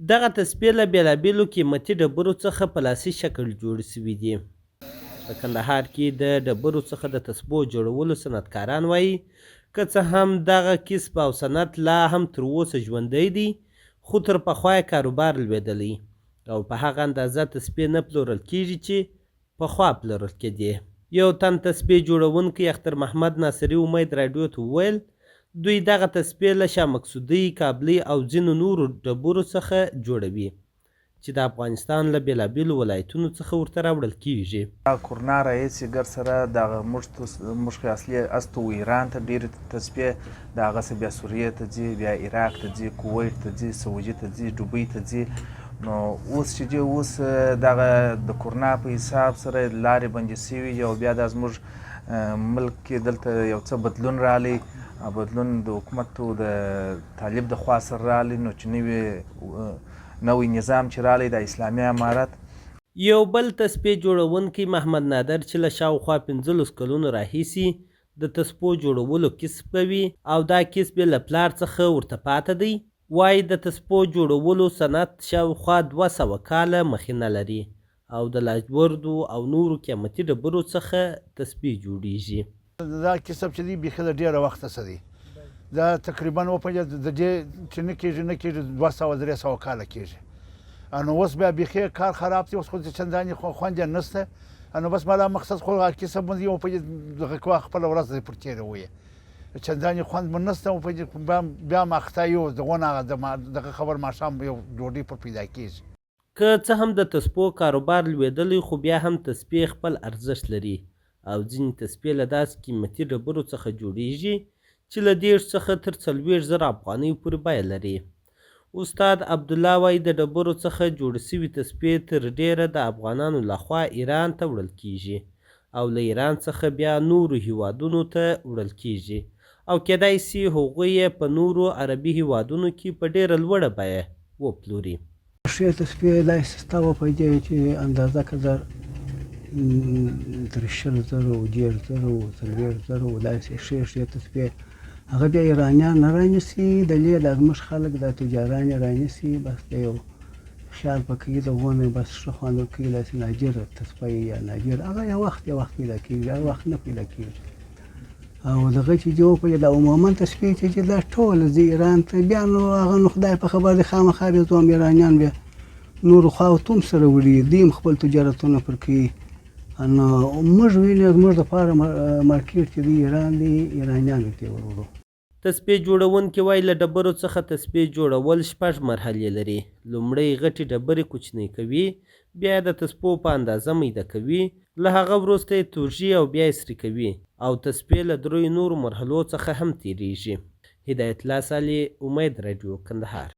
دغه تسبیح له بېلابېلو قیمتي ډبرو څخه په لاسي شکل جوړې سوي دي. په کندهار کې د ډبرو څخه د تسبو جوړولو صنعتکاران وایي که څه هم دغه کسب او صنعت لا هم تر اوسه ژوندی دی، خو تر پخوا یې کاروبار لوېدلی او په هغه اندازه تسبیح نه پلورل کېږي چې پخوا پلورل کېدې. یو تن تسبیح جوړونکی اختر محمد ناصري امید راډیو ته وویل دوی دغه تسبیح له شاه مقصودي، کابلي او ځینو نورو ډبرو څخه جوړوي چې د افغانستان له بېلابېلو ولایتونو څخه ورته راوړل کېږي. کورنا رئیس ګر سره دغه موږ اصلي استو ایران ته ډېرې تسبیح د هغسې بیا سوریې ته ځي، بیا عراق ته ځي، کویت ته ځي، سعودي ته ځي، دوبۍ ته ځي. نو اوس چې دی اوس دغه د کورنا په حساب سره لارې بندې سوي او بیا دا زموږ ملک کې دلته یو څه بدلون رالی، بدلون د حکومت د طالب د خوا سره رالی، نو چې نوی نظام چې رالی د اسلامي امارت. یو بل تسبیح جوړونکی محمد نادر چې له شاوخوا 15 کلونو راهیسې د تسبو جوړولو کسب کوي او دا کسب یې له پلار څخه ورته پاته دی، وایي د تسبو جوړولو صنعت شاوخوا 200 کاله مخینه لري او د لاجوردو او نورو قیمتي ډبرو څخه تسبیح جوړیږي. دا کسب چې دی بیخي له ډېره وخته څه دی، دا تقریبا وپنځه د دې چې نه کېږي 200-300 کاله کېږي. نو اوس بیا بیخي کار خراب دی، اوس خو چندانې خوند یې نشته. نو بس ما دا مقصد خو کسب باندې وپنځه دغه کوه خپله ورځ پر تېره ویې چندانې خوند مو نشته. بیا ماخته یو دغه خبر ماښام یو ډوډۍ پر پیدا کېږي. که څه هم د تسبو کاروبار لوېدلی، خو بیا هم تسبیح خپل ارزښت لري او ځینې تسبیح له داسې قیمتي ډبرو څخه جوړیږي چې له 10 څخه تر 40,000 افغانیو پورې بیه لري. استاد عبدالله وایي د ډبرو څخه جوړې سوي تسبیح تر ډېره د افغانانو لخوا ایران ته وړل کېږي او له ایران څخه بیا نورو هیوادونو ته وړل کېږي او کېدای سي هغوی یې په نورو عربي هیوادونو کې په ډېره لوړه بیه وپلوري. ښې تسبیح داسې شته وپیدا چې اندازه قدر تر 20,000 10,000 40,000 داسې ښې تسبیح هغه بیا ایرانیان نه رانیسي، دلې دا زموږ خلک دا تجاران یې رانیسي، بس د یو خیال په کوي د هغو نه بس ښه خوند ورکوي. داسې ناجره تسبیح یا ناجر هغه یو وخت پیدا کېږي، هر وخت نه پیدا کېږي. او دغه چې دی وپیدا دا عموما تسبیح چې دا ټول ځي ایران ته، بیا نو هغه نو خدای په خبر دی خامخا بیا ځوام ایرانیان بیا نورو خواو ته هم سره وړي، دوی هم خپل تجارتونه پر کوي. نو موږ ویلې زموږ دپاره مارکېټ چې دی ایران دی، ایرانیانو ته یې ور وړو. تسبیح جوړونکي وایي له ډبرو څخه تسبیح جوړول 6 مرحلې لري. لومړی غټې ډبرې کوچنۍ کوي، بیا یې د تسبو په اندازه میده کوي، له هغه وروسته یې توږي او بیا یې سري کوي او تسبیح له 3 نورو مرحلو څخه هم تیریږي. هدایت الله صالح، امید راډیو، کندهار.